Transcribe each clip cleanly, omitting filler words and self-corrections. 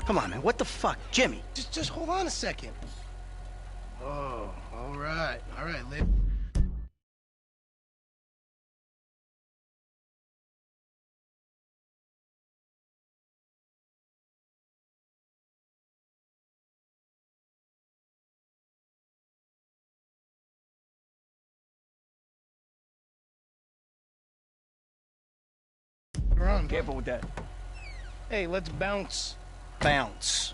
Come on, man. What the fuck? Jimmy. Just hold on a second. Oh, all right, Liv. Careful with that. Hey, let's bounce. Bounce.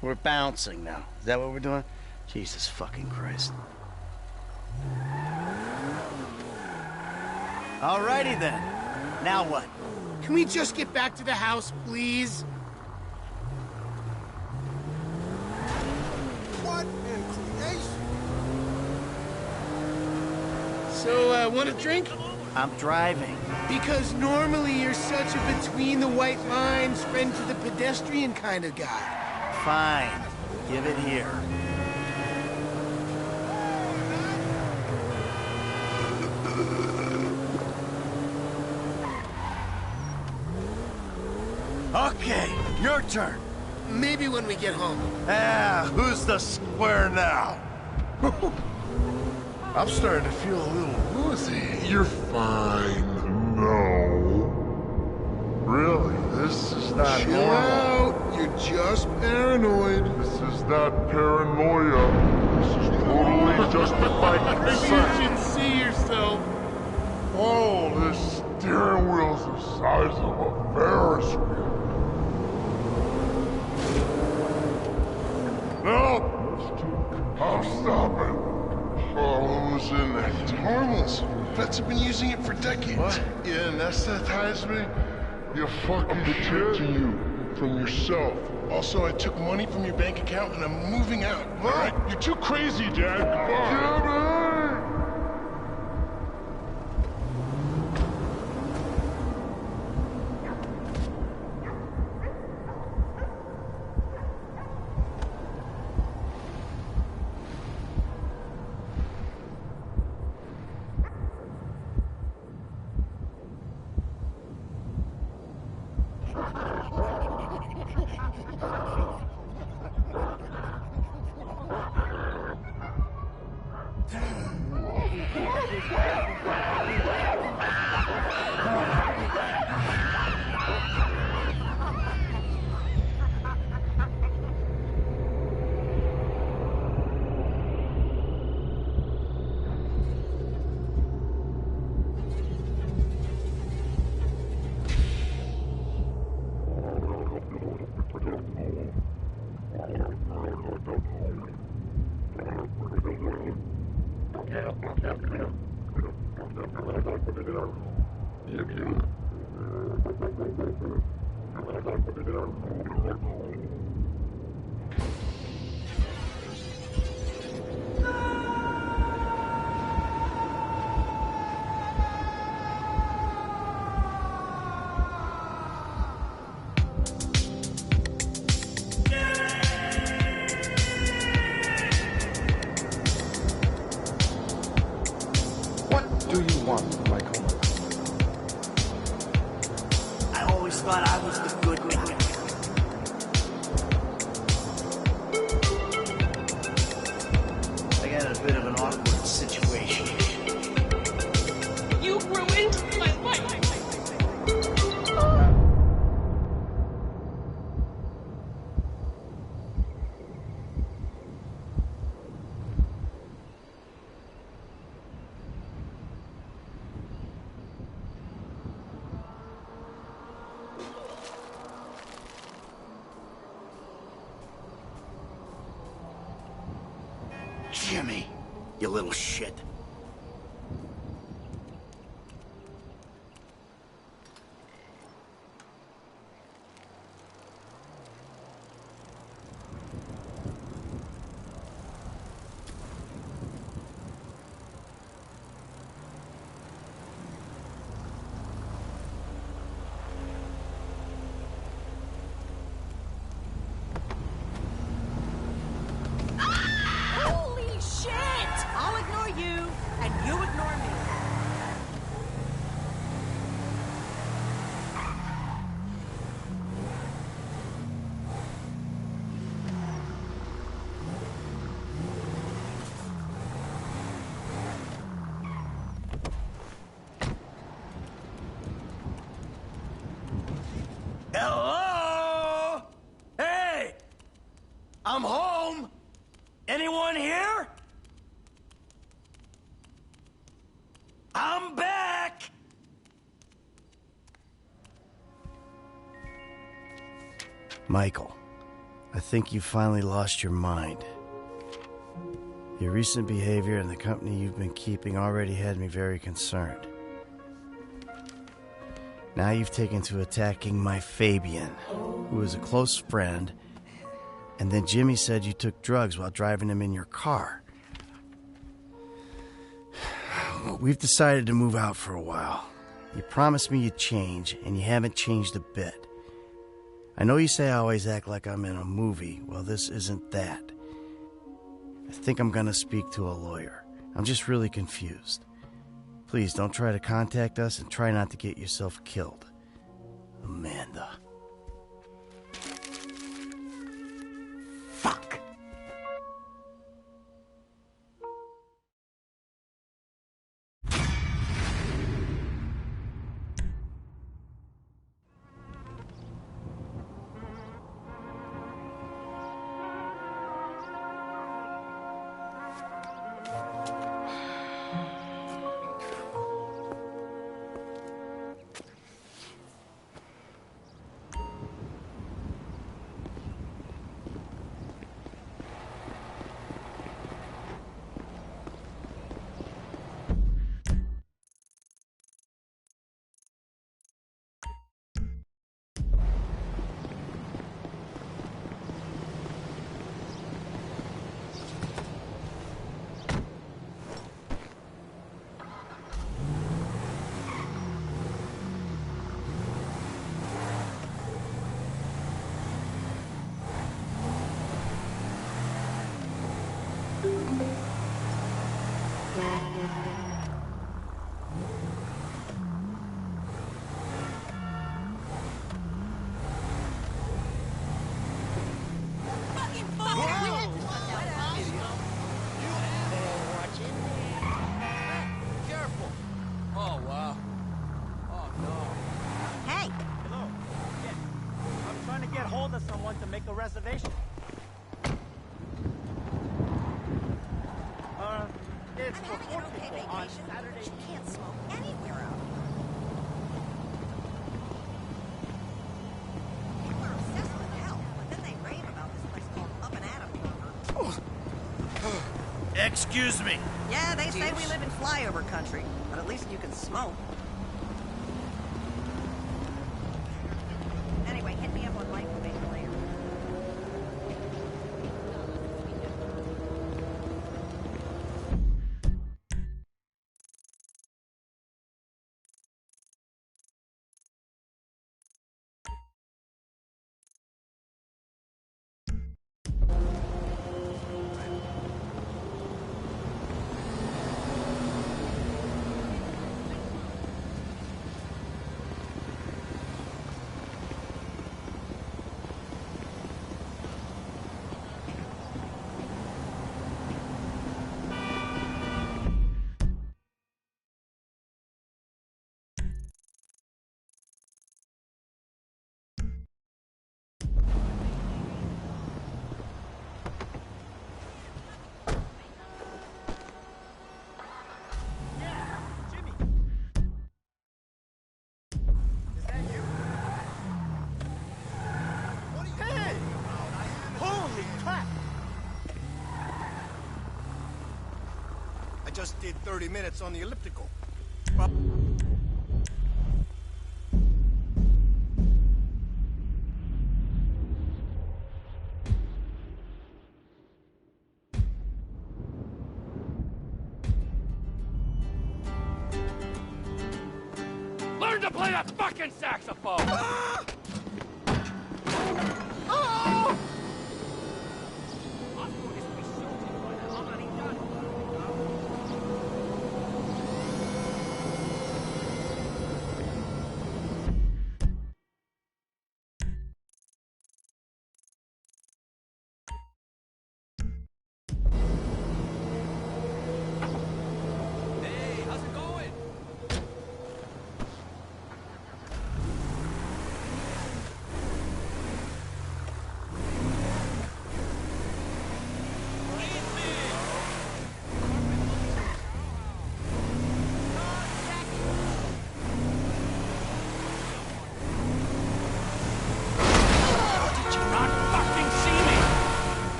We're bouncing now. Is that what we're doing? Jesus fucking Christ. Alrighty then. Now what? Can we just get back to the house, please? What in creation? So, want a drink? I'm driving. Because normally you're such a between-the-white-lines, friend-to-the-pedestrian kind of guy. Fine. Give it here. Okay, your turn. Maybe when we get home. Who's the square now? I'm starting to feel a little woozy. You're fine. No. Really, this is not Chill normal. out. You're just paranoid. This is not paranoia. This is totally justified Maybe consent. you should see yourself. Oh, this steering wheel's the size of a Ferris wheel. No! I'm stopping. Oh, who's in there? It's harmless. Vets have been using it for decades. What? You anesthetize me? You fucking protecting you from yourself. Also, I took money from your bank account and I'm moving out. All right? You're too crazy, Dad. Goodbye. What do you want, Michael? I always thought I was the good guy. I got a bit of an awkward situation. You ruined my life. Jimmy, you little shit. Holy shit! I'll ignore you. I'm home! Anyone here? I'm back! Michael, I think you finally lost your mind. Your recent behavior and the company you've been keeping already had me very concerned. Now you've taken to attacking my Fabian, who is a close friend, and then Jimmy said you took drugs while driving him in your car. We've decided to move out for a while. You promised me you'd change, and you haven't changed a bit. I know you say I always act like I'm in a movie. Well, this isn't that. I think I'm gonna speak to a lawyer. I'm just really confused. Please don't try to contact us and try not to get yourself killed. Amanda. Fuck! Make a reservation. It's for 4 people on Saturday. You can't smoke anywhere else. People are obsessed with health, but then they rave about this place called Up and Adam. Excuse me. Yeah, they say we live in flyover country, but at least you can smoke. Anyway, hit me up on light later. Just did 30 minutes on the elliptical. Learn to play that fucking saxophone! Ah!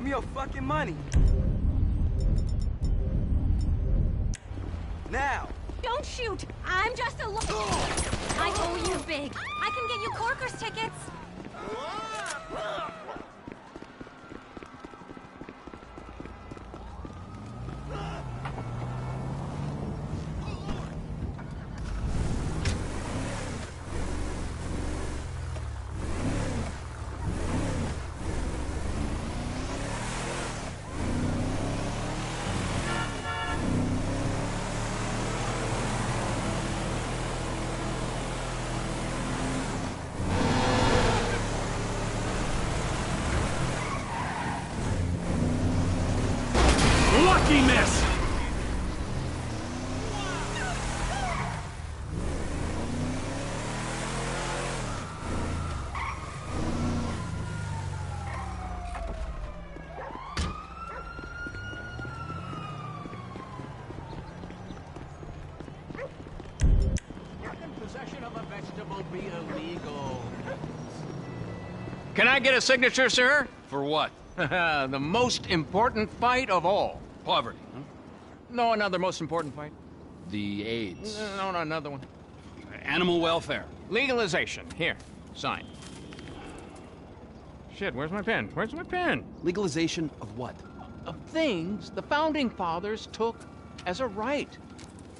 me your fucking money. Now. Don't shoot. I'm just a I owe you big. I can get you Corker's tickets. Lucky miss! Possession of a vegetable be illegal. Can I get a signature, sir? For what? The most important fight of all. Poverty, huh? No, another most important fight. The AIDS. No, another one. Animal welfare. Legalization. Here, sign. Shit, where's my pen? Where's my pen? Legalization of what? Of things the Founding Fathers took as a right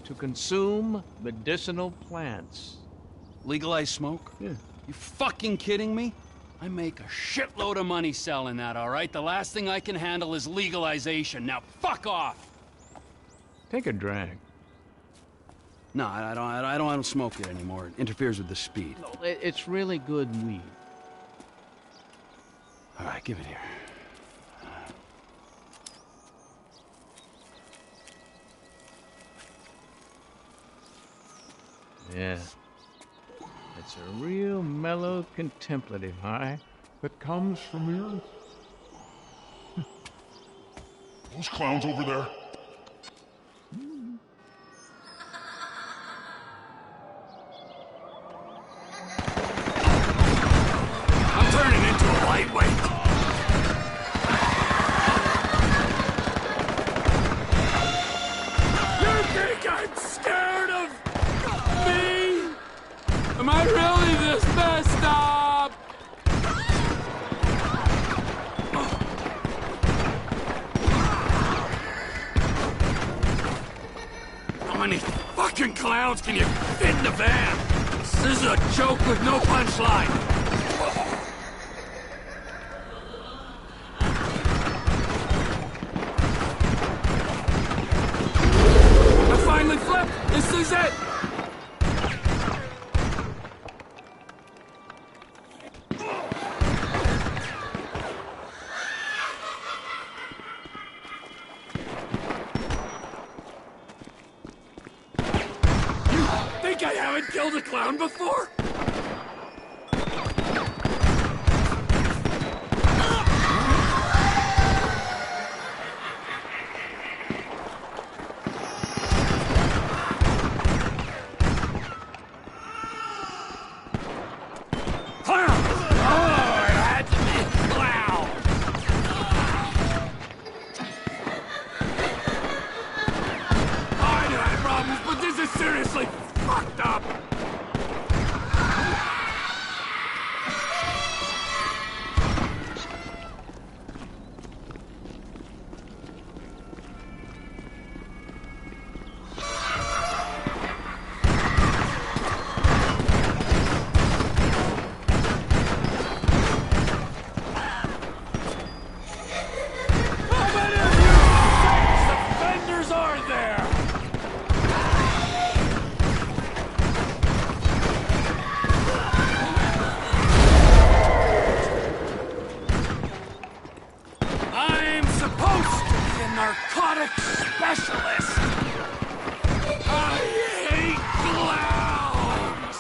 to consume medicinal plants. Legalize smoke? Yeah. You fucking kidding me? I make a shitload of money selling that, all right? The last thing I can handle is legalization. Now, fuck off! Take a drag. No, I don't smoke it anymore. It interferes with the speed. No, it's really good weed. All right, give it here. Yeah. It's a real mellow, contemplative high That comes from the earth. Those clowns over there. I'm turning into a lightweight. You think I'm scared of me? Am I really this messed up? How many fucking clowns can you fit in the van? This is a joke with no punchline. I finally flipped. This is it. Think I haven't killed a clown before? Clown! Oh, it had to be clown! I knew I had problems, but this is seriously fucked up! How many of you sex offenders are there? I'm supposed to be a narcotics specialist. I hate clowns.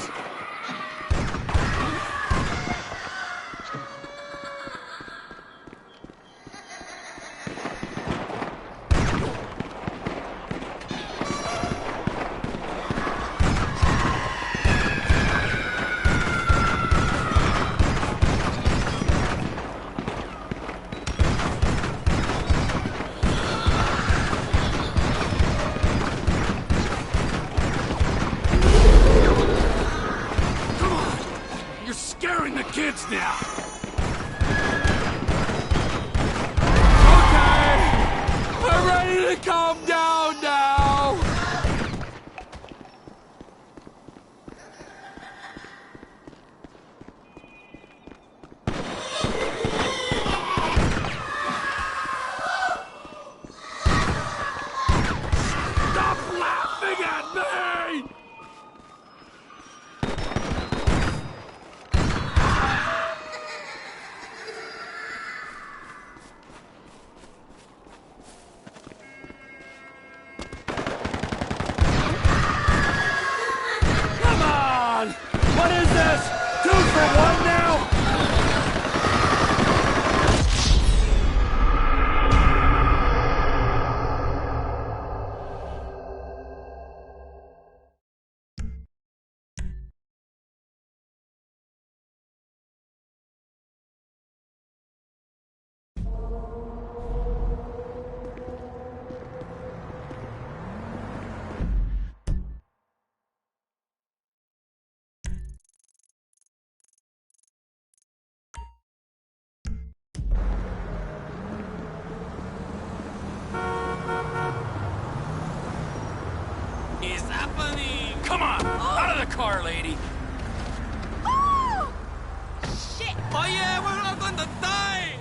now. Okay, I'm ready to calm down now. Stop laughing at me! Come on! What is this? 2 for 1 now? Is happening? Come on! Out of the car, lady! Oh! Shit! Oh yeah, we're not going to die!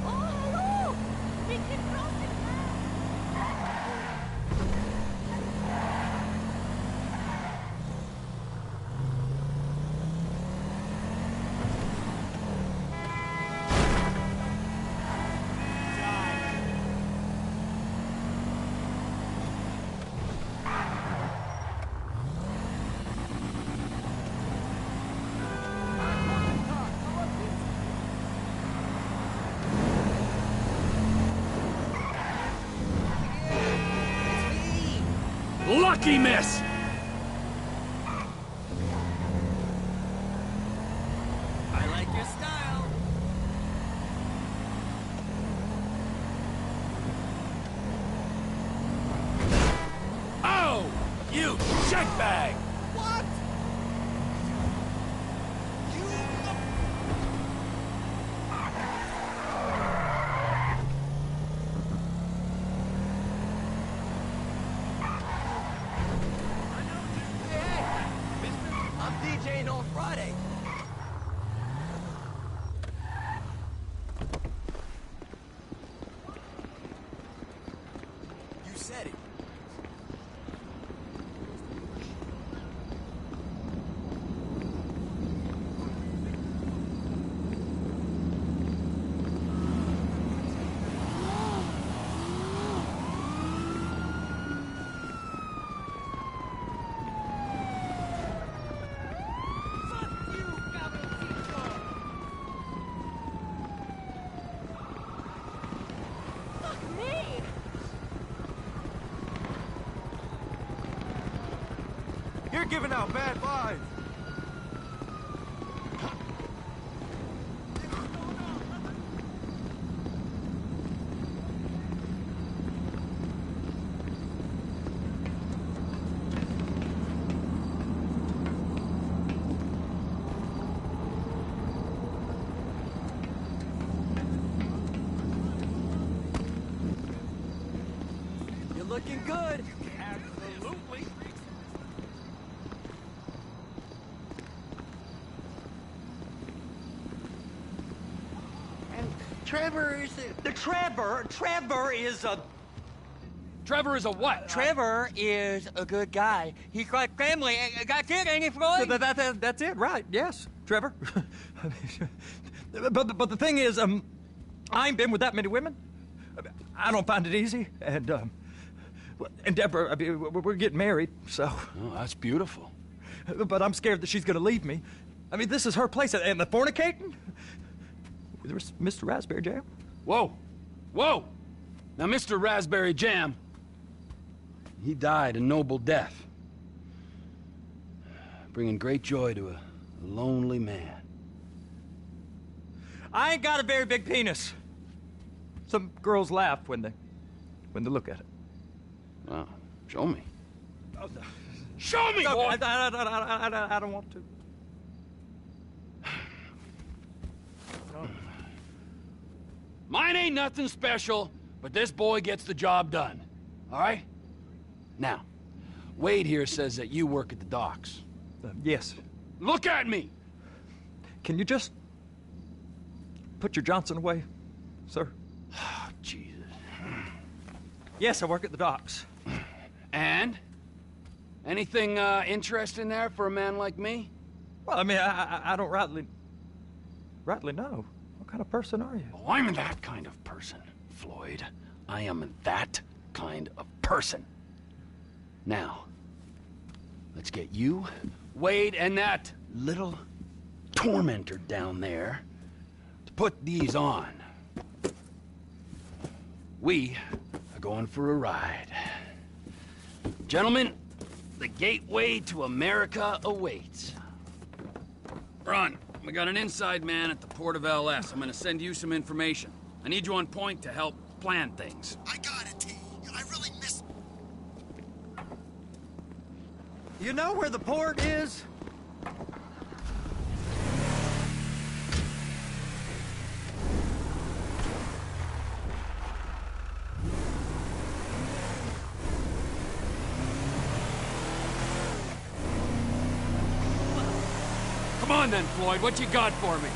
Oh, hello! We can cross it now. Lucky miss! I like your style. Oh! You shitbag! What? I'm DJing on Friday. You said it. Fuck me! You're giving out bad vibes. You're looking good. Absolutely. Trevor is Trevor is a Trevor is a what? Trevor is a good guy. He's got family. Got kid, ain't he, Floyd? That's it, right? Yes, Trevor. but the thing is, I ain't been with that many women. I don't find it easy, and Deborah, I mean, we're getting married, so. Oh, that's beautiful. But I'm scared that she's gonna leave me. I mean, this is her place, and the fornicating? There's Mr. Raspberry Jam. Whoa, whoa! Now, Mr. Raspberry Jam, he died a noble death. bringing great joy to a lonely man. I ain't got a very big penis. Some girls laugh when they look at it. Wow. Show me. Show me, boy! I don't want to. Mine ain't nothing special, but this boy gets the job done. All right? Now, Wade here says that you work at the docks. Yes. Look at me! Can you just put your Johnson away, sir? Oh, Jesus. Yes, I work at the docks. And? Anything interesting there for a man like me? Well, I mean, I don't rightly know. What kind of person are you? Oh, I'm that kind of person, Floyd. I am that kind of person. Now, let's get you, Wade, and that little tormentor down there to put these on. We are going for a ride. Gentlemen, the gateway to America awaits. Ron, we got an inside man at the port of LS. I'm gonna send you some information. I need you on point to help plan things. I got it, T. I really miss... You know where the port is? Come on then, Floyd, what you got for me?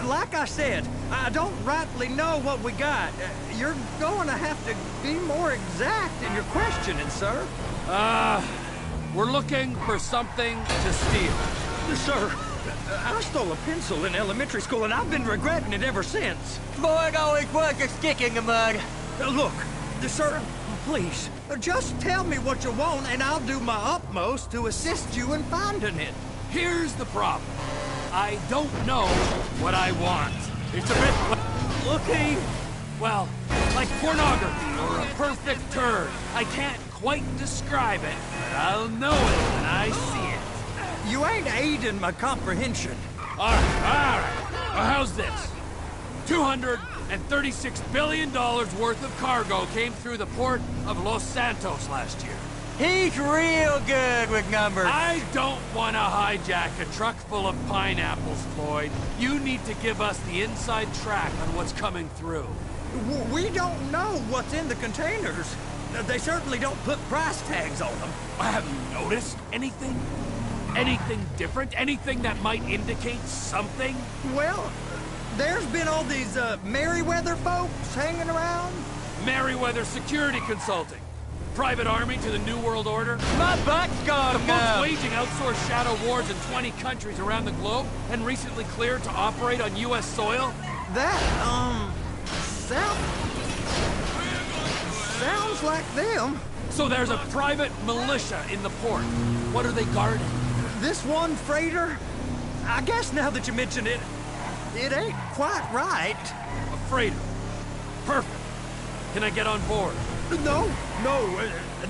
Like I said, I don't rightly know what we got. You're going to have to be more exact in your questioning, sir. We're looking for something to steal. Sir, I stole a pencil in elementary school, and I've been regretting it ever since. Floyd always was a stick in the mud. Look, sir, please, just tell me what you want, and I'll do my utmost to assist you in finding it. Here's the problem. I don't know what I want. It's a bit... Looky. Well, like pornography or a perfect turd. I can't quite describe it, but I'll know it when I see it. You ain't aiding my comprehension. All right. Well, how's this? $236 billion worth of cargo came through the port of Los Santos last year. He's real good with numbers. I don't want to hijack a truck full of pineapples, Floyd. You need to give us the inside track on what's coming through. We don't know what's in the containers. They certainly don't put price tags on them. Have you noticed anything? Anything different? Anything that might indicate something? Well, there's been all these Merryweather folks hanging around. Merryweather Security Consulting. Private army to the New World Order. My butt's gone The folks waging outsourced shadow wars in 20 countries around the globe and recently cleared to operate on U.S. soil. That, sounds like them. So there's a private militia in the port. What are they guarding? This one freighter? I guess now that you mention it, it ain't quite right. A freighter. Perfect. Can I get on board? No,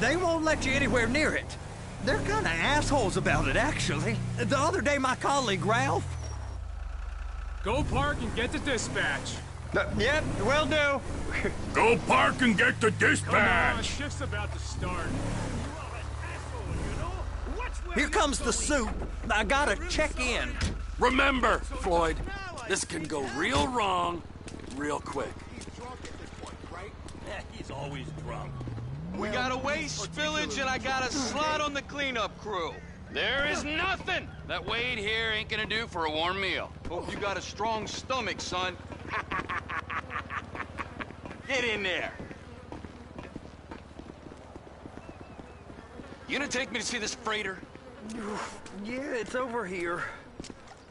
they won't let you anywhere near it. They're kind of assholes about it, actually. The other day, my colleague, Ralph... Go park and get the dispatch. Yep, will do. Go park and get the dispatch! Come on, shift's about to start. Here comes the soup. I gotta check in. Remember, Floyd, this can go real wrong real quick. He's always drunk. We got a waste spillage and I got a slot on the cleanup crew. There is nothing that Wade here ain't gonna do for a warm meal. Hope you got a strong stomach, son. Get in there. You gonna take me to see this freighter? Yeah, it's over here.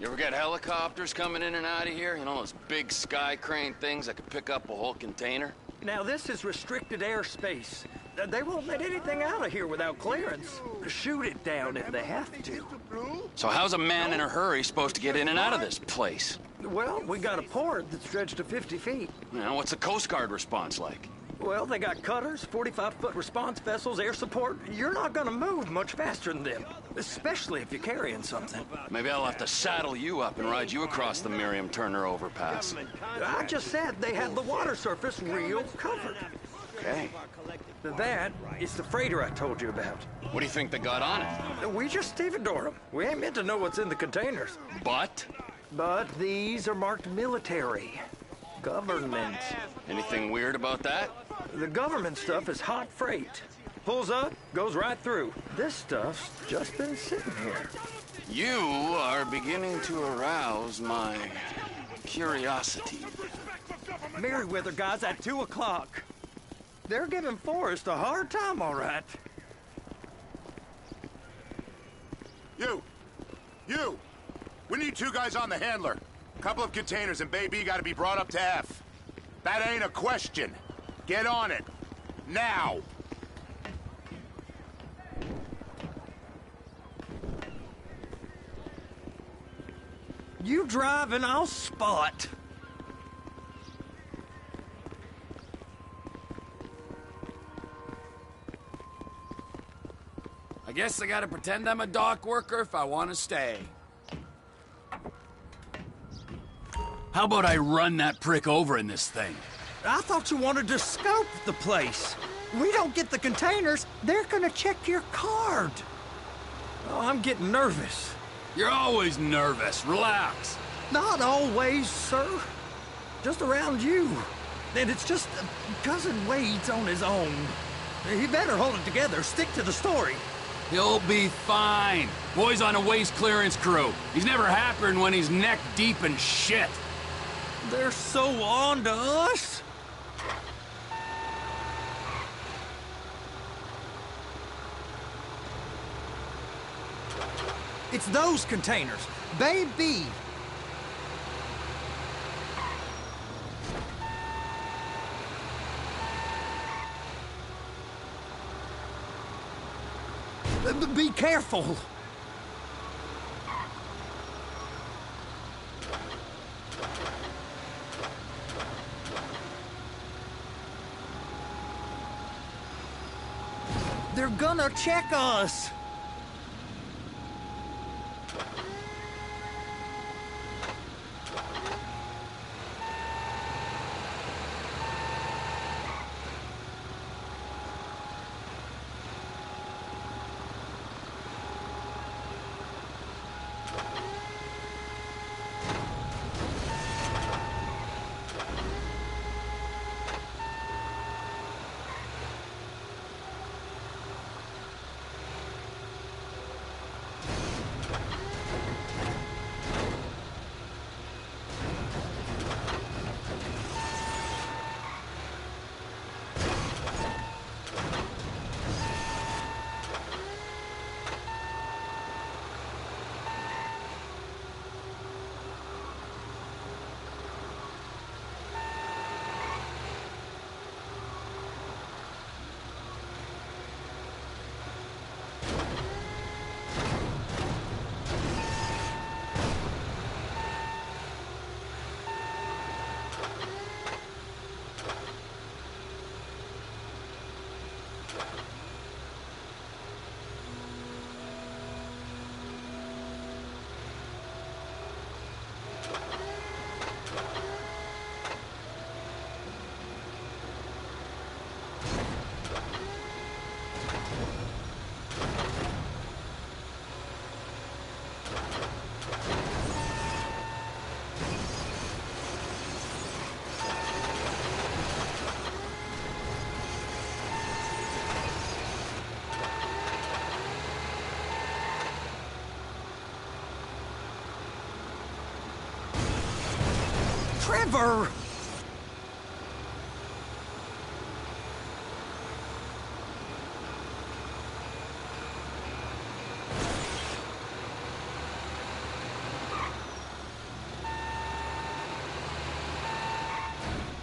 You ever got helicopters coming in and out of here? You know, those big sky crane things that could pick up a whole container? Now, this is restricted airspace. They won't let anything out of here without clearance. Shoot it down if they have to. So how's a man in a hurry supposed to get in and out of this place? Well, we got a port that's stretched to 50 feet. You know, what's the Coast Guard response like? Well, they got cutters, 45-foot response vessels, air support. You're not gonna move much faster than them, especially if you're carrying something. Maybe I'll have to saddle you up and ride you across the Miriam Turner overpass. I just said they had the water surface real covered. Okay. That is the freighter I told you about. What do you think they got on it? We just stevedore them. We ain't meant to know what's in the containers. But These are marked military. Government. anything weird about that? The government stuff is hot freight. Pulls up, goes right through. This stuff's just been sitting here. You are beginning to arouse my curiosity. Merriweather guys at 2 o'clock. They're giving Forrest a hard time, all right. You! We need 2 guys on the handler. Couple of containers and Baby gotta be brought up to F. That ain't a question. Get on it. Now! You drive and I'll spot. I guess I gotta pretend I'm a dock worker if I want to stay. How about I run that prick over in this thing? I thought you wanted to scope the place. We don't get the containers, they're gonna check your card. Oh, I'm getting nervous. You're always nervous. Relax. Not always, sir. Just around you. And it's just Cousin Wade's on his own. He better hold it together, stick to the story. He'll be fine. Boy's on a waste clearance crew. He's never happier when he's neck deep in shit. They're so on to us. It's those containers. Baby. Be careful. They're gonna check us. Trevor!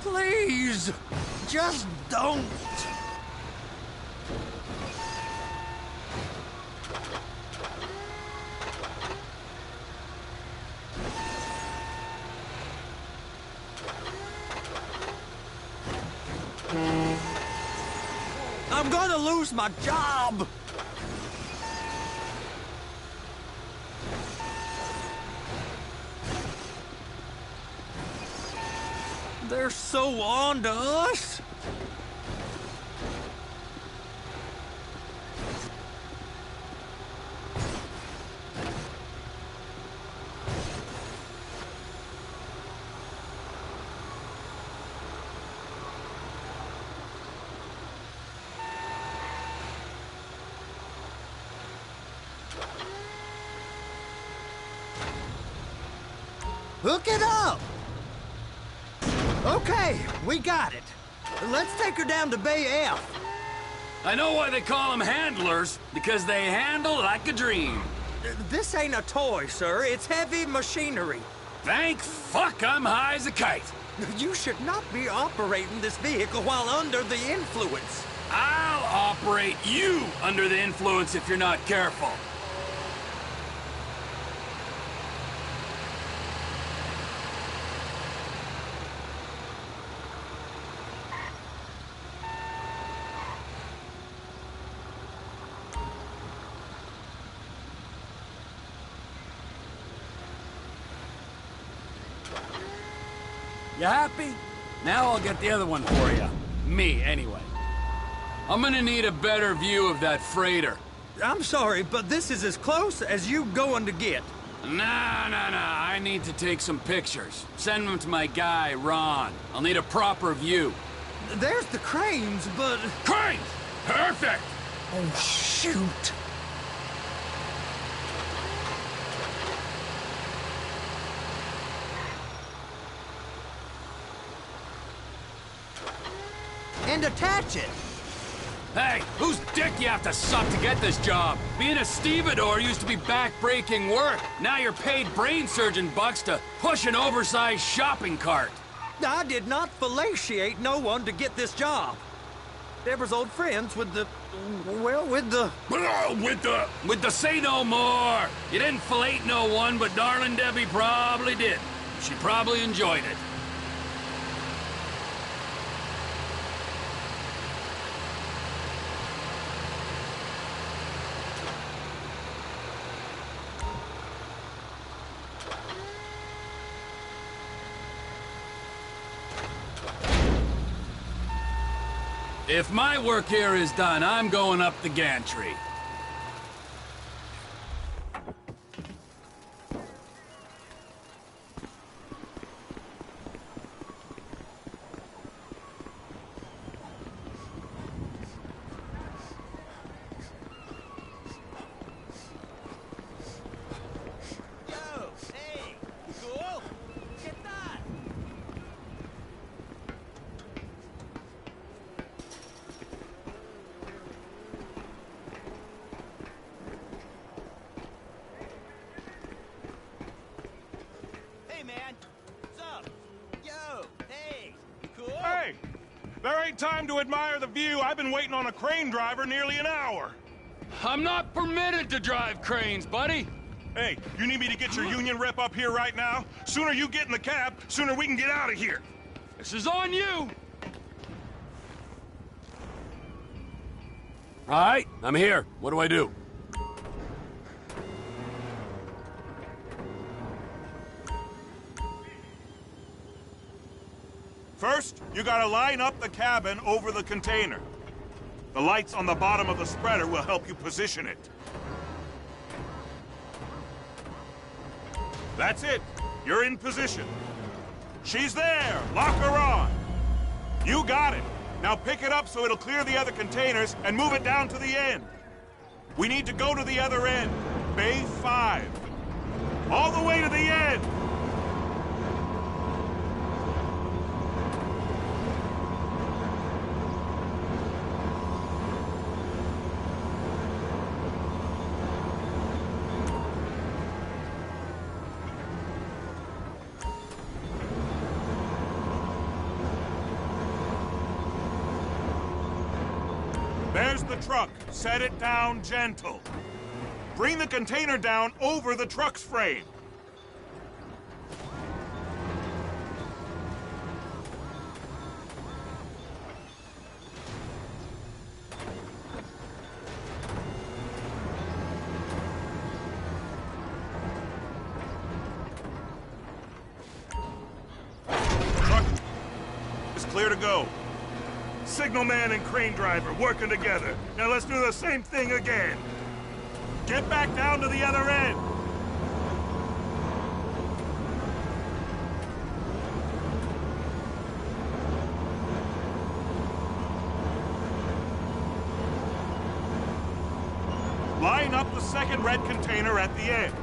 Please, just don't. I'm gonna lose my job! They're so on to us! Hook it up! Okay, we got it. Let's take her down to Bay F. I know why they call them handlers, because they handle like a dream. This ain't a toy, sir. It's heavy machinery. Thank fuck I'm high as a kite. You should not be operating this vehicle while under the influence. I'll operate you under the influence if you're not careful. You happy? Now I'll get the other one for you. Me, anyway. I'm gonna need a better view of that freighter. I'm sorry, but this is as close as you going to get. Nah. I need to take some pictures. Send them to my guy, Ron. I'll need a proper view. There's the cranes, but... Cranes! Perfect! Oh, shoot. And attach it. Hey, whose dick you have to suck to get this job? Being a stevedore used to be back-breaking work. Now you're paid brain surgeon bucks to push an oversized shopping cart. I did not fellatiate no one to get this job. Deborah's old friends with the... well, with the... With the say no more. You didn't fellate no one, but darling Debbie probably did. She probably enjoyed it. If my work here is done, I'm going up the gantry. There ain't time to admire the view. I've been waiting on a crane driver nearly an hour. I'm not permitted to drive cranes, buddy. Hey, you need me to get your union rep up here right now? Sooner you get in the cab, sooner we can get out of here. This is on you. All right, I'm here. What do I do? First, you gotta line up the cabin over the container. The lights on the bottom of the spreader will help you position it. That's it. You're in position. She's there. Lock her on. You got it. Now pick it up so it'll clear the other containers and move it down to the end. We need to go to the other end. Bay 5. All the way to the end. There's the truck. Set it down gentle. Bring the container down over the truck's frame. clear to go. Signalman and crane driver working together. Now let's do the same thing again. Get back down to the other end. Line up the second red container at the end.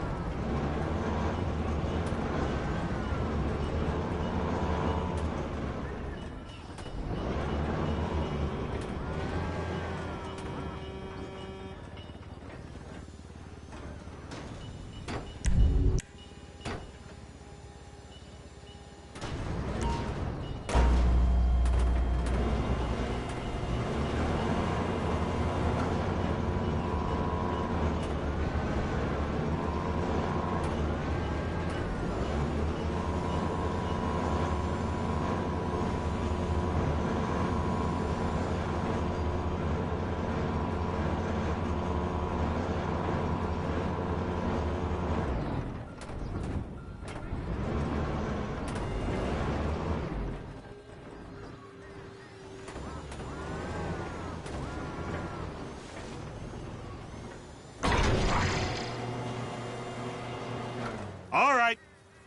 All right,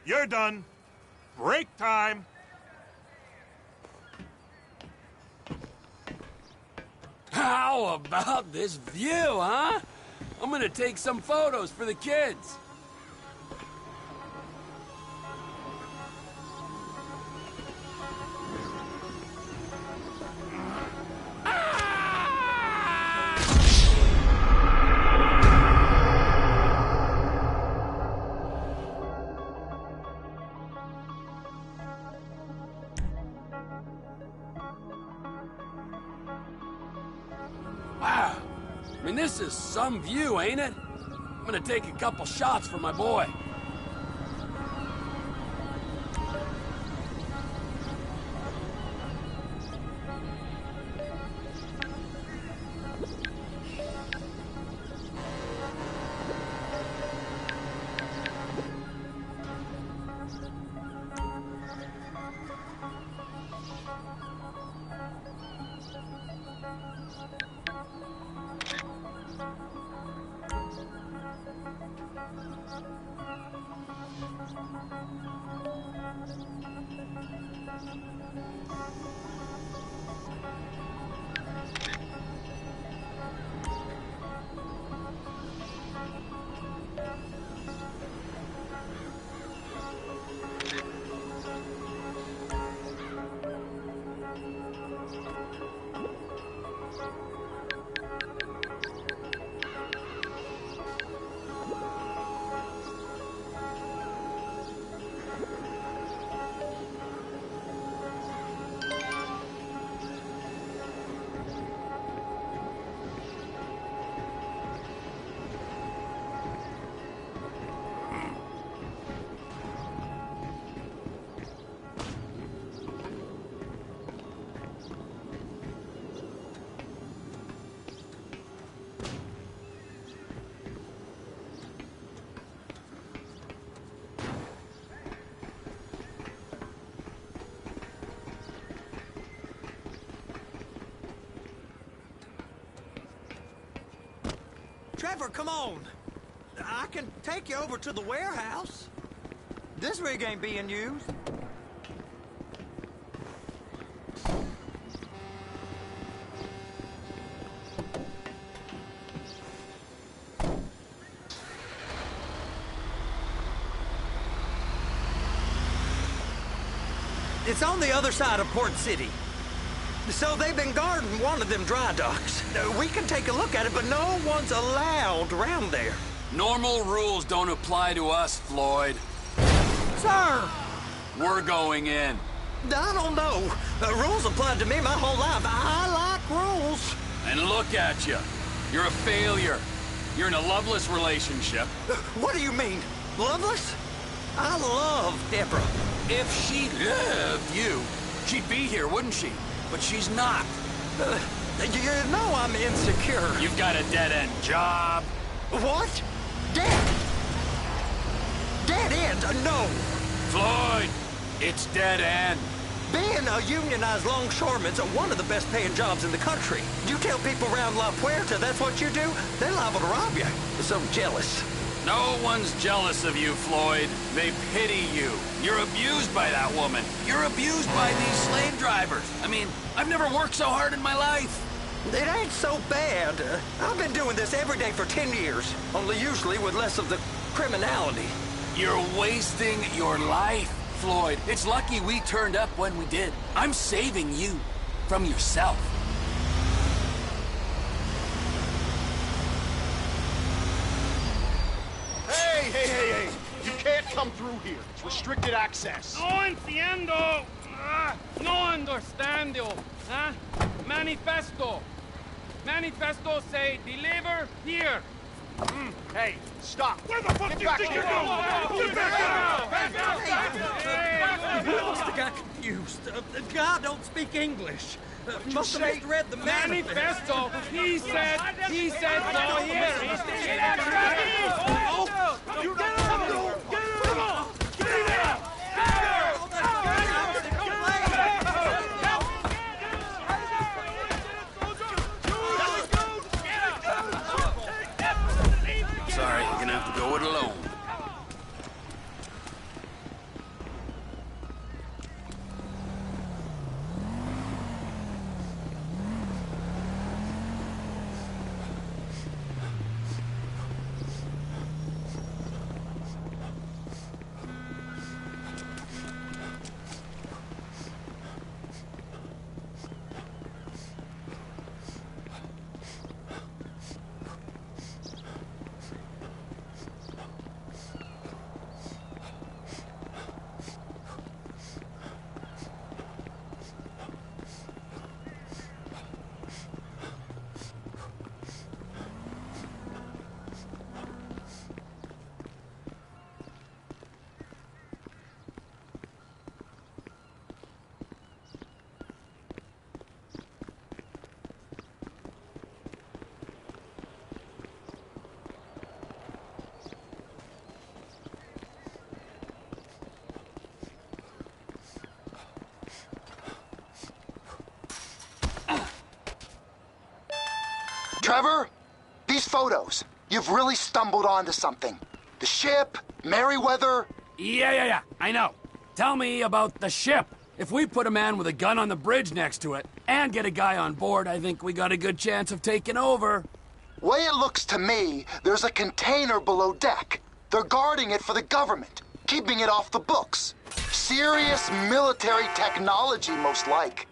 you're done. Break time. How about this view, huh? I'm gonna take some photos for the kids. Wow, I mean, this is some view, ain't it? I'm gonna take a couple shots for my boy. Trevor, come on. I can take you over to the warehouse. This rig ain't being used. It's on the other side of Port City. So they've been guarding one of them dry docks. We can take a look at it, but no one's allowed around there. Normal rules don't apply to us, Floyd. Sir! We're going in. I don't know. Rules applied to me my whole life. I like rules. And look at you. You're a failure. You're in a loveless relationship. What do you mean? Loveless? I love Deborah. If she loved you, she'd be here, wouldn't she? But she's not. You know I'm insecure. You've got a dead-end job. What? Dead? Dead end? No. Floyd, it's dead end. Being a unionized longshoreman's one of the best paying jobs in the country. You tell people around La Puerta that's what you do, they're liable to rob you. They're so jealous. No one's jealous of you, Floyd. They pity you. You're abused by that woman. You're abused by these slave drivers. I mean, I've never worked so hard in my life. It ain't so bad. I've been doing this every day for 10 years, only usually with less of the criminality. You're wasting your life, Floyd. It's lucky we turned up when we did. I'm saving you from yourself. Hey! You can't come through here. It's restricted access. No entiendo. No understando. Huh? Manifesto. Manifesto say deliver here. Hey, stop. Where the fuck Get do you back think here. you're going? Get back out! He must have got confused. The guy don't speak English. Must have misread the Manifesto. He said no here. Get out! You get out! Get out! Get out! Sorry, you're gonna have to go it alone. Trevor, these photos, you've really stumbled onto something. The ship, Merryweather. Yeah, I know. Tell me about the ship. If we put a man with a gun on the bridge next to it and get a guy on board, I think we got a good chance of taking over. Way it looks to me, there's a container below deck. They're guarding it for the government, keeping it off the books. Serious military technology, most like.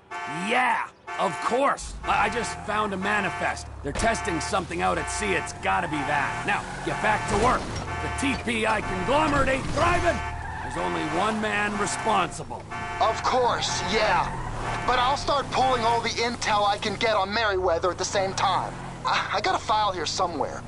Yeah, of course. I just found a manifest. They're testing something out at sea. It's gotta be that. Now, get back to work. The TPI conglomerate ain't thriving. There's only one man responsible. Of course, yeah. But I'll start pulling all the intel I can get on Merryweather at the same time. I got a file here somewhere.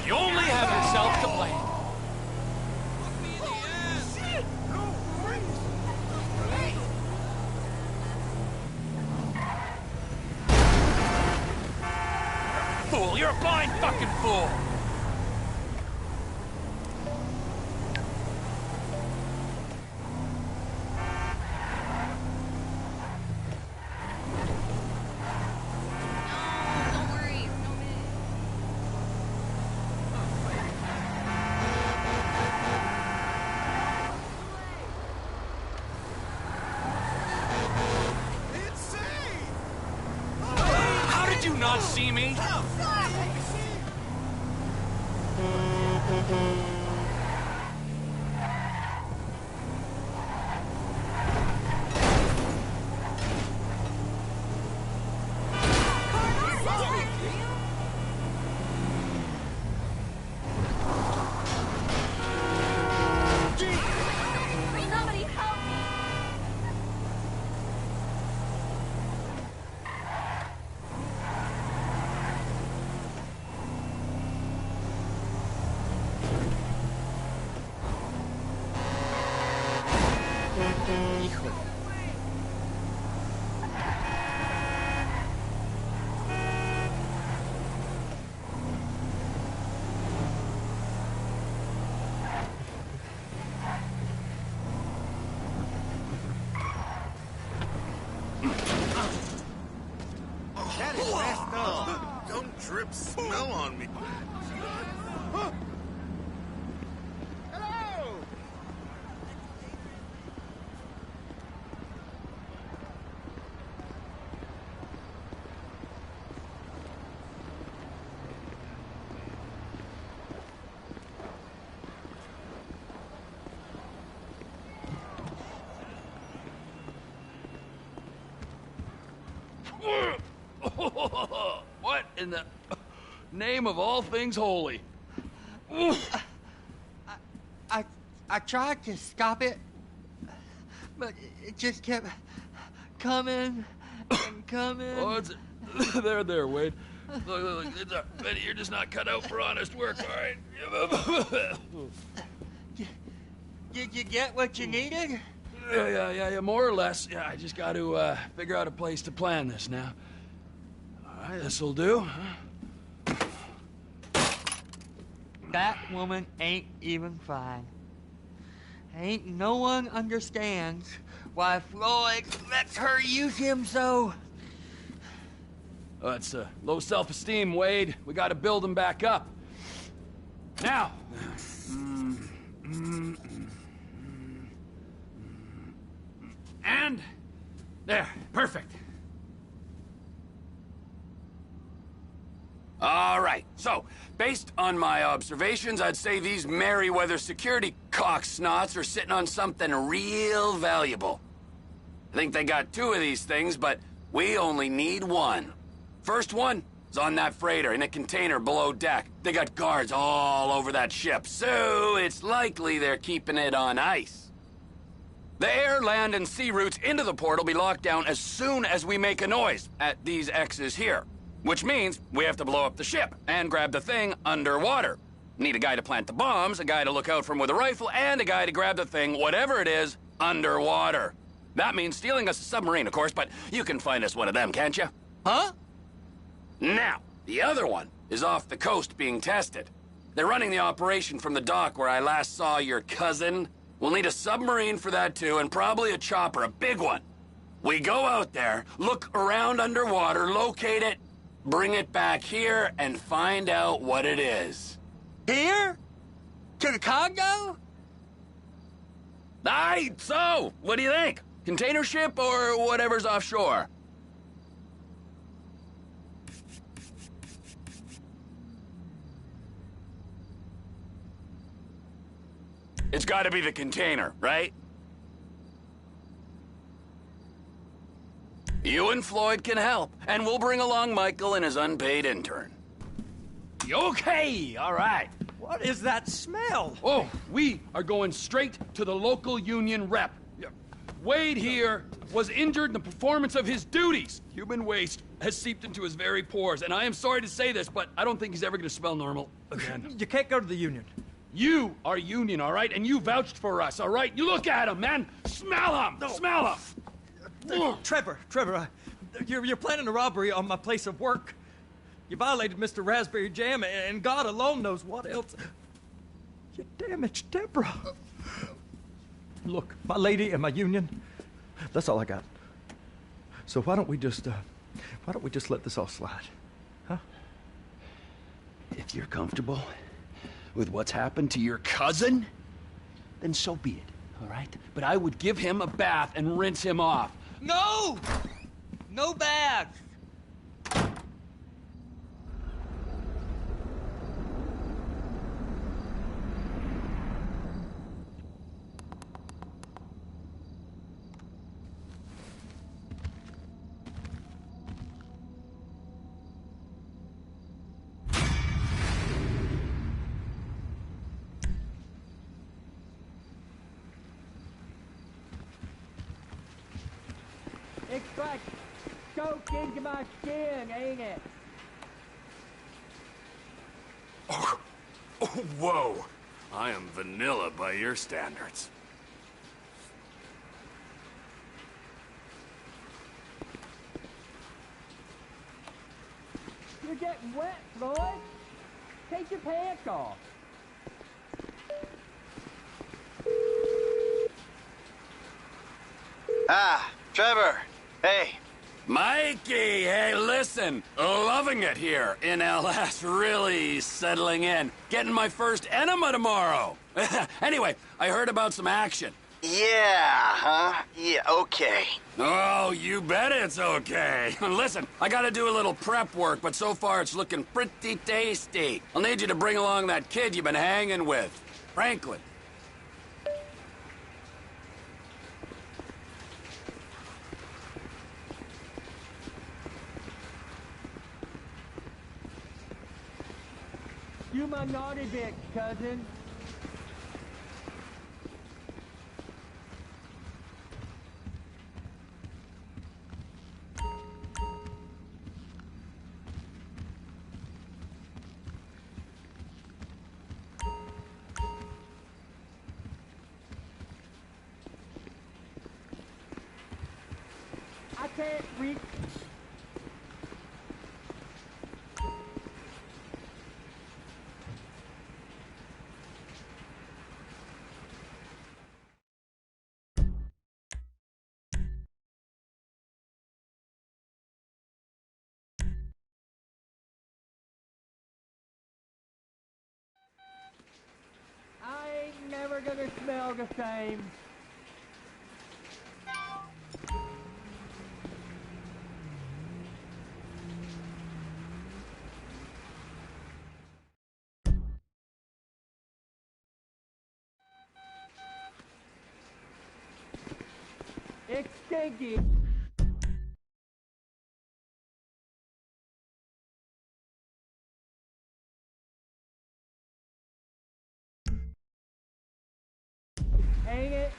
You only have yourself to blame. Fool, you're a blind fucking fool. not see me? Somebody help me! Hijo. That is messed up. Don't drip smell on me. Hello! What in the name of all things holy? I tried to stop it, but it just kept coming and coming. Oh, it's there, Wade. Look, Benny, you're just not cut out for honest work, all right? Did you get what you needed? Yeah, more or less. Yeah, I just got to figure out a place to plan this now. All right, this'll do. That woman ain't even fine. Ain't no one understands why Floyd lets her use him so. Oh, that's low self-esteem, Wade. We got to build him back up. Now. And there, perfect. All right, so, based on my observations, I'd say these Merryweather security cocksnots are sitting on something real valuable. I think they got 2 of these things, but we only need 1. First one is on that freighter in a container below deck. They got guards all over that ship, so it's likely they're keeping it on ice. The air, land, and sea routes into the port will be locked down as soon as we make a noise at these X's here. Which means we have to blow up the ship and grab the thing underwater. Need a guy to plant the bombs, a guy to look out for him with a rifle, and a guy to grab the thing, whatever it is, underwater. That means stealing us a submarine, of course, but you can find us one of them, can't you? Huh? Now, the other one is off the coast being tested. They're running the operation from the dock where I last saw your cousin. We'll need a submarine for that too, and probably a chopper, a big one. We go out there, look around underwater, locate it, bring it back here, and find out what it is. Here? To the Congo? Aye, so, what do you think? Container ship or whatever's offshore? It's gotta be the container, right? You and Floyd can help, and we'll bring along Michael and his unpaid intern. Okay, all right. What is that smell? Oh, we are going straight to the local union rep. Wade here was injured in the performance of his duties. Human waste has seeped into his very pores, and I am sorry to say this, but I don't think he's ever going to smell normal again. You can't go to the union. You are union, all right? And you vouched for us, all right? You look at him, man. Smell him. No. Smell him. Trevor, you're planning a robbery on my place of work. You violated Mr. Raspberry Jam, and God alone knows what else. You damaged Deborah. Look, my lady and my union, that's all I got. So why don't we just let this all slide, huh? If you're comfortable with what's happened to your cousin, then so be it, all right? But I would give him a bath and rinse him off. No! No baths! It's like soaked into my skin, ain't it? Oh, whoa. I am vanilla by your standards. You're getting wet, Floyd. Take your pants off. Ah, Trevor. Hey. Mikey, hey, listen. Loving it here in LS. Really settling in. Getting my first enema tomorrow. Anyway, I heard about some action. Yeah, huh? Yeah, okay. Oh, you bet it's okay. Listen, I gotta do a little prep work, but so far it's looking pretty tasty. I'll need you to bring along that kid you've been hanging with, Franklin. You my naughty bitch, cousin. I can't reach. I ain't never gonna smell the same. It's stinky. Ain't it?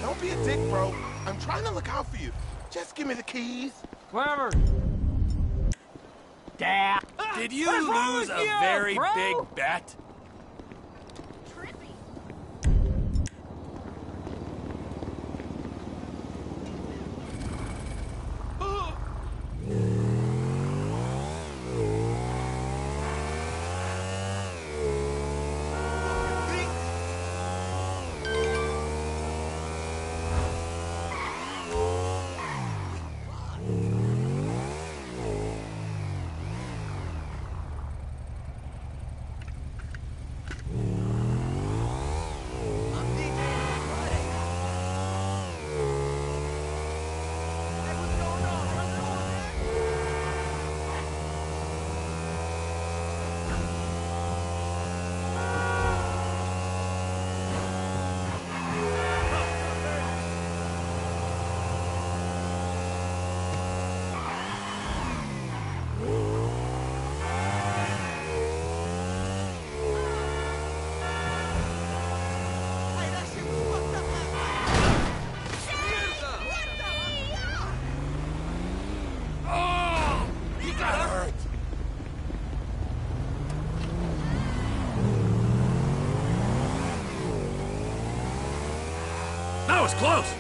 Don't be a dick, bro. I'm trying to look out for you. Just give me the keys. Whatever. Did you lose a very big bet? That was close!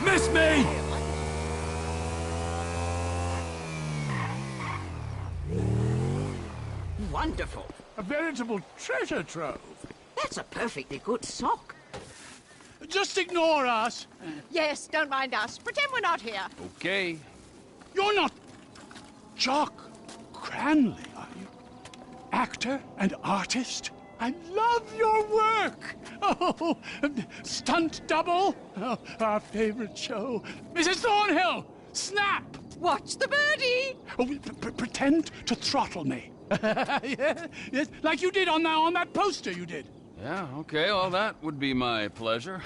Miss me! Wonderful. A veritable treasure trove. That's a perfectly good sock. Just ignore us. Yes, don't mind us. Pretend we're not here. Okay. You're not Jock Cranley, are you? Actor and artist? I love your work. Oh, stunt double. Oh, our favorite show. Mrs. Thornhill, snap. Watch the birdie. Oh, pretend to throttle me. Yes, yes, like you did on that poster you did. Yeah, okay, well, that would be my pleasure.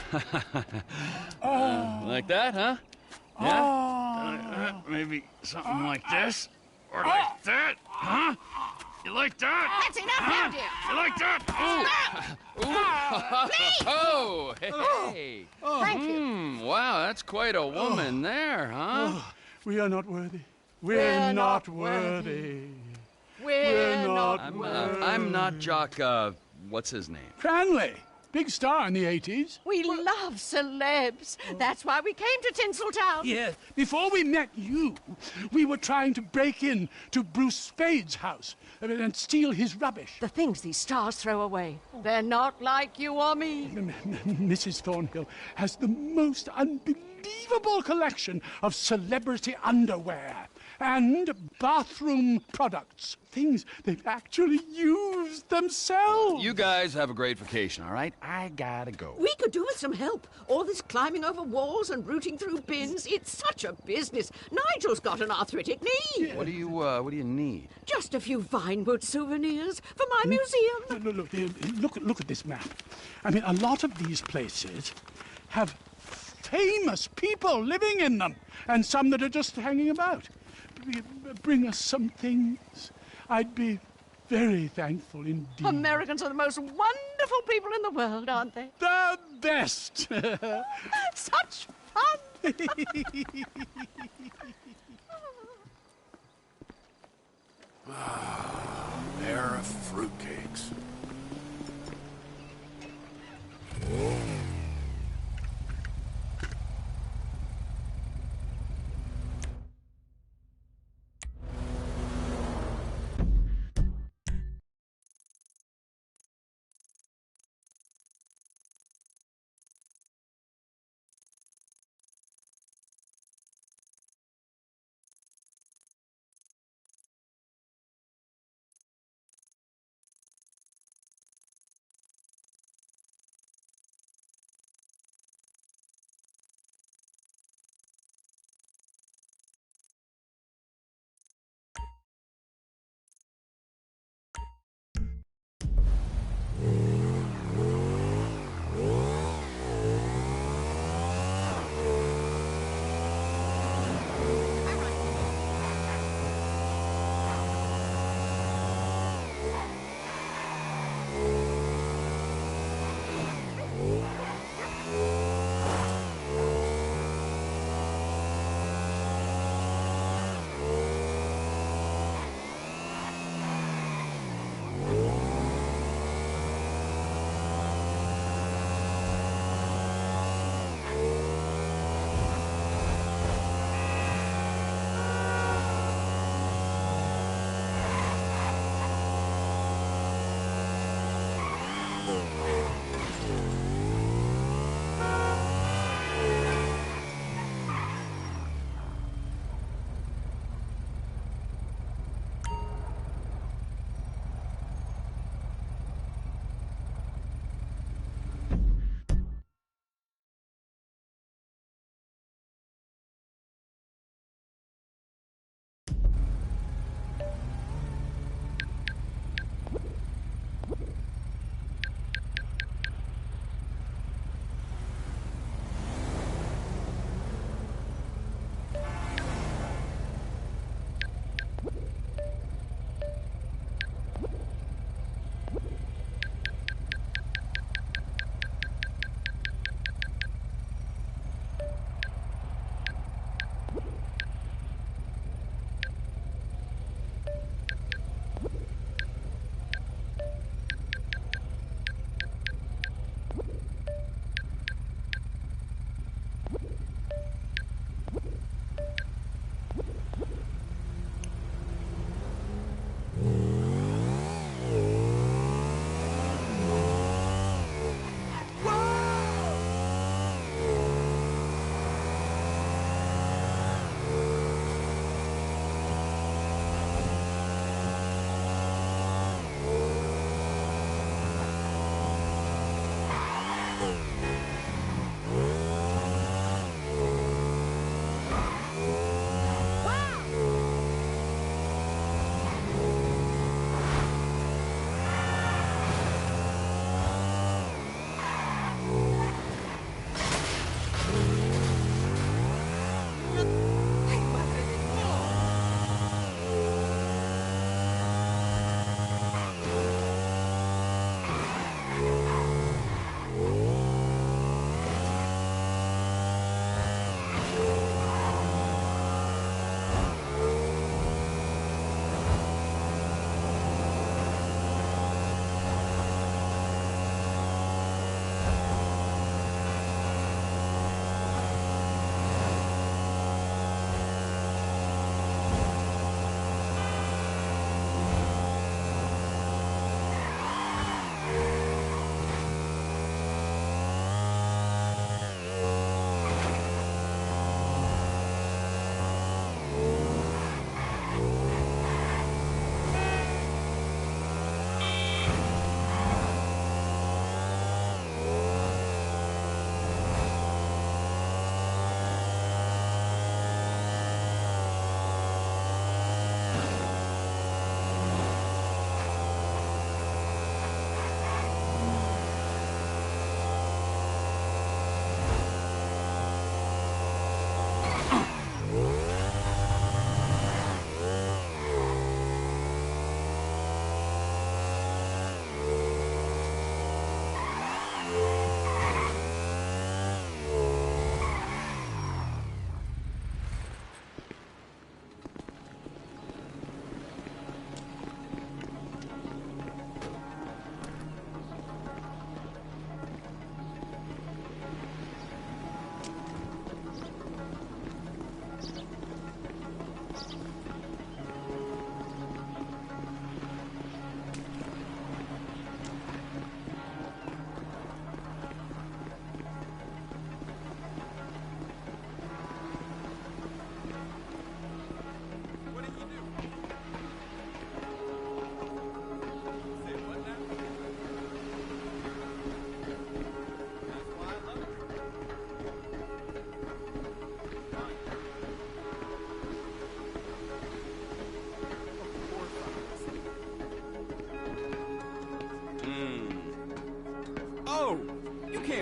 Like that, huh? Yeah? Maybe something like this? Or like that? Huh? You like that? That's enough, haven't you? You like that? Oh, hey. Thank you. Wow, that's quite a woman there, huh? We are not worthy. We're not worthy. We're not worthy. I'm not Jock, what's his name? Cranley, big star in the 80s. We love celebs. That's why we came to Tinseltown. Yes. Before we met you, we were trying to break in to Bruce Spade's house and steal his rubbish. The things these stars throw away. They're not like you or me. Mrs. Thornhill has the most unbelievable collection of celebrity underwear and bathroom products. Things they've actually used themselves. You guys have a great vacation, all right? I gotta go. We could do with some help. All this climbing over walls and rooting through bins, it's such a business. Nigel's got an arthritic knee. What do you need? Just a few Vinewood souvenirs for my museum. Look at this map. I mean, a lot of these places have famous people living in them, and some that are just hanging about. Bring us some things. I'd be very thankful indeed. Americans are the most wonderful people in the world, aren't they? The best. Such fun. Pair of fruitcakes.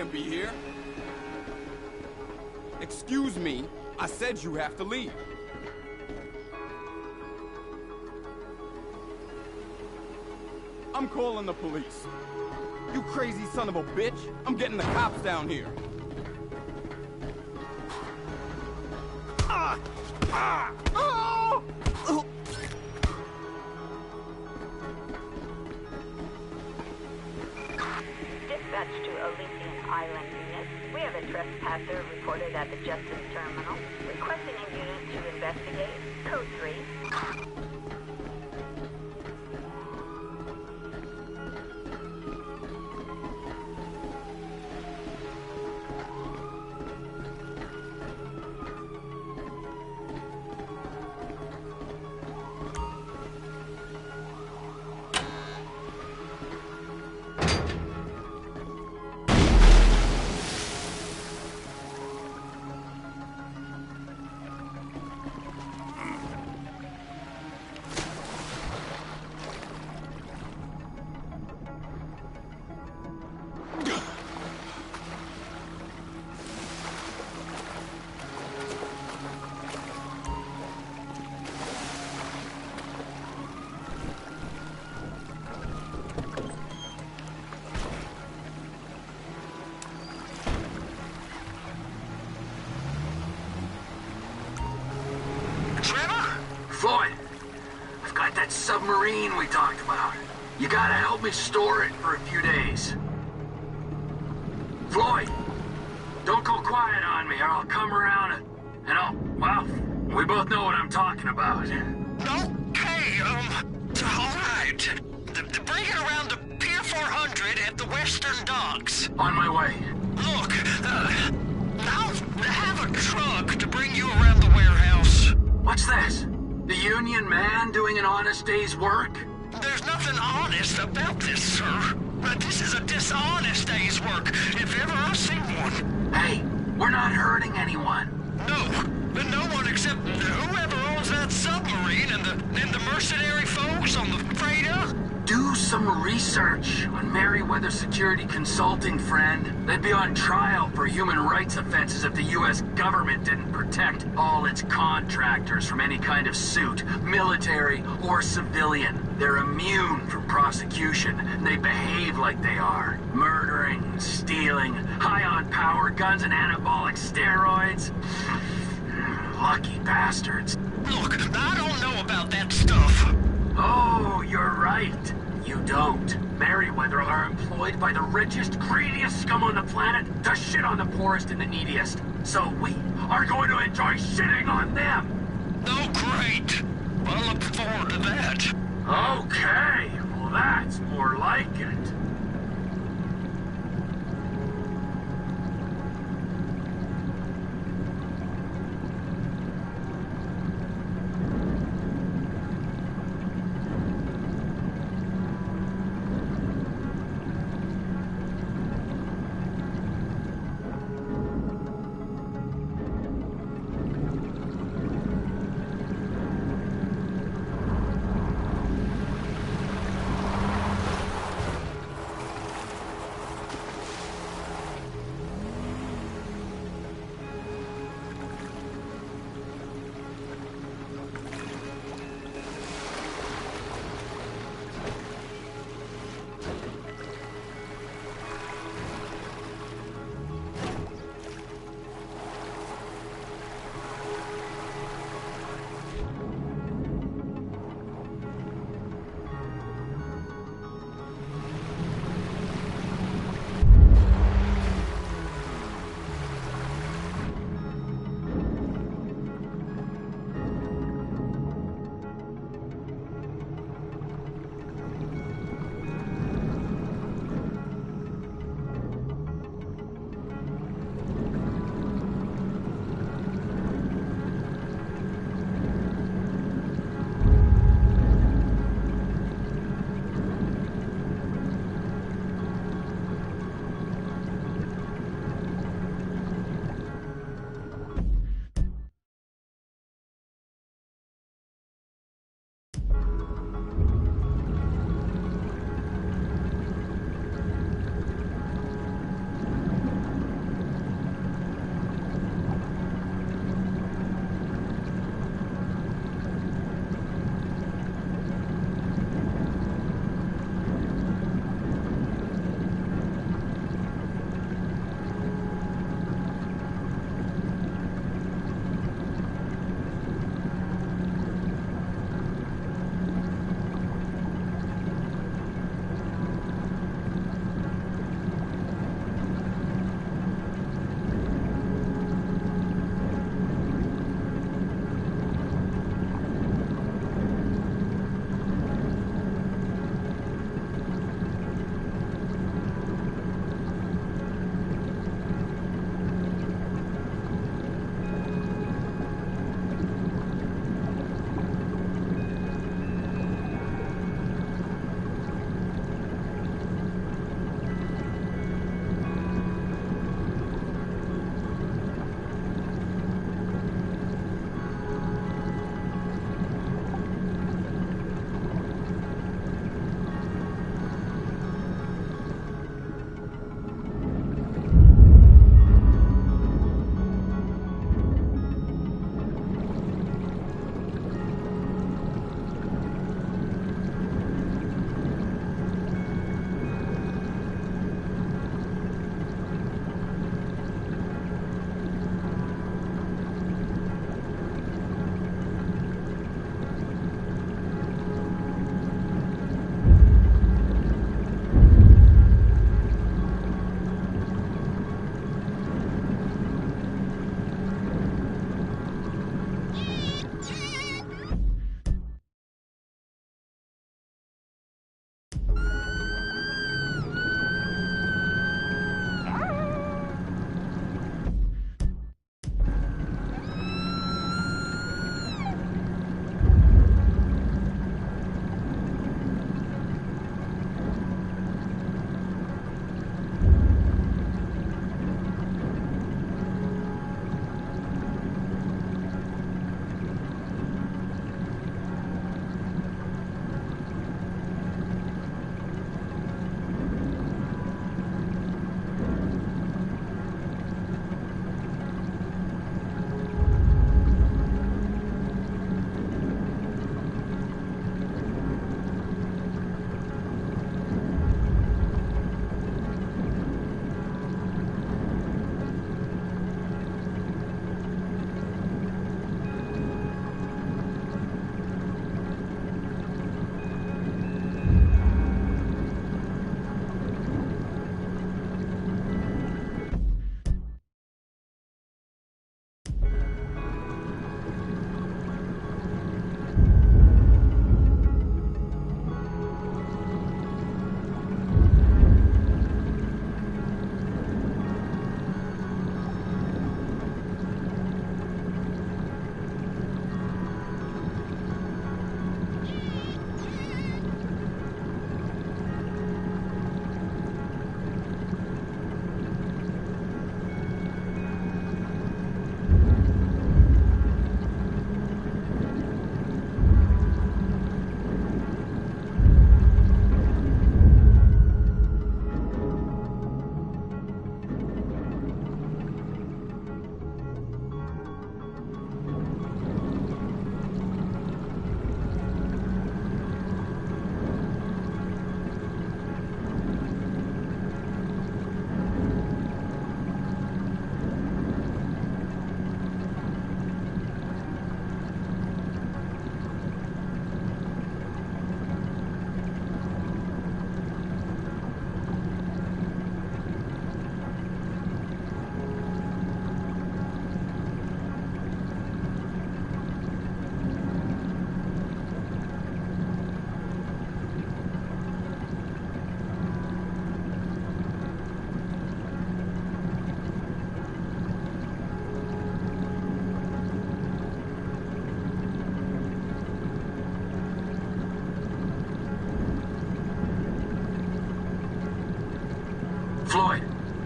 shouldn't be here. Excuse me, I said you have to leave. I'm calling the police. You crazy son of a bitch. I'm getting the cops down here. Dispatch to Elysian Island unit. We have a trespasser reported at the Justice Terminal. Requesting a unit to investigate. Code 3. Floyd, I've got that submarine we talked about. You gotta help me store it for a few days. Floyd, don't go quiet on me or I'll come around and well, we both know what I'm talking about. Okay, alright. Bring it around to Pier 400 at the Western Docks. On my way. Look, I'll have a truck to bring you around the warehouse. What's this? The union man doing an honest day's work? There's nothing honest about this, sir. This is a dishonest day's work, if ever I've seen one. Hey, we're not hurting anyone. No one except whoever owns that submarine and the mercenary folks on the freighter. Do some research on Merryweather Security Consulting, friend. They'd be on trial for human rights offenses if the U.S. government didn't protect all its contractors from any kind of suit, military or civilian. They're immune from prosecution, and they behave like they are. Murdering, stealing, high on power, guns and anabolic steroids. Lucky bastards. Look, I don't know about that stuff. Oh, you're right. You don't. Merryweather are employed by the richest, greediest scum on the planet to shit on the poorest and the neediest. So we are going to enjoy shitting on them. Oh, great. I look forward to that. Okay. Well, that's more like it.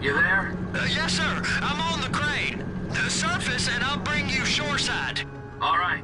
You there? Yes, sir. I'm on the crane. Surface and I'll bring you shoreside. All right.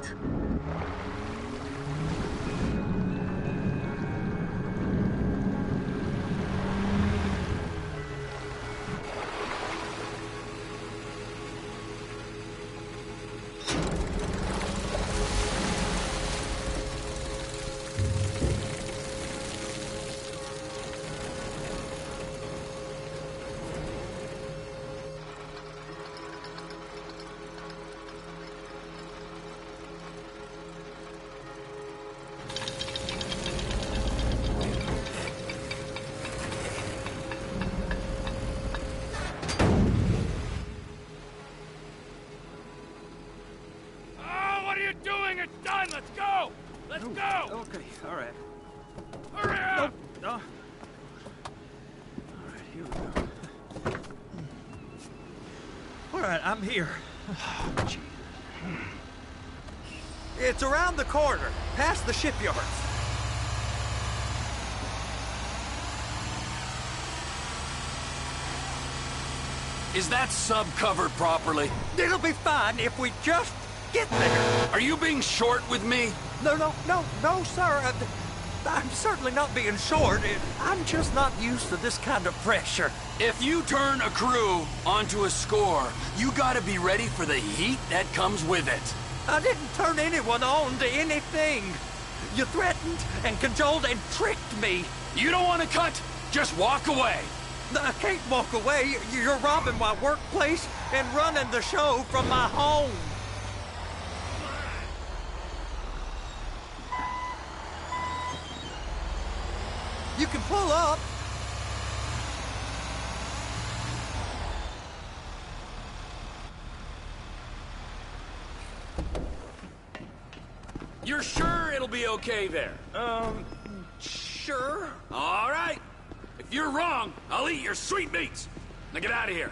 Let's go! Let's go! Okay, all right. Hurry up! No. All right, here we go. All right, I'm here. It's around the corner, past the shipyards. Is that sub covered properly? It'll be fine if we just get there. Are you being short with me? No, sir. I'm certainly not being short. I'm just not used to this kind of pressure. If you turn a crew onto a score, you gotta be ready for the heat that comes with it. I didn't turn anyone on to anything. You threatened and cajoled and tricked me. You don't want to cut? Just walk away. I can't walk away. You're robbing my workplace and running the show from my home. You can pull up. You're sure it'll be okay there? Sure. All right. If you're wrong, I'll eat your sweetmeats. Now get out of here.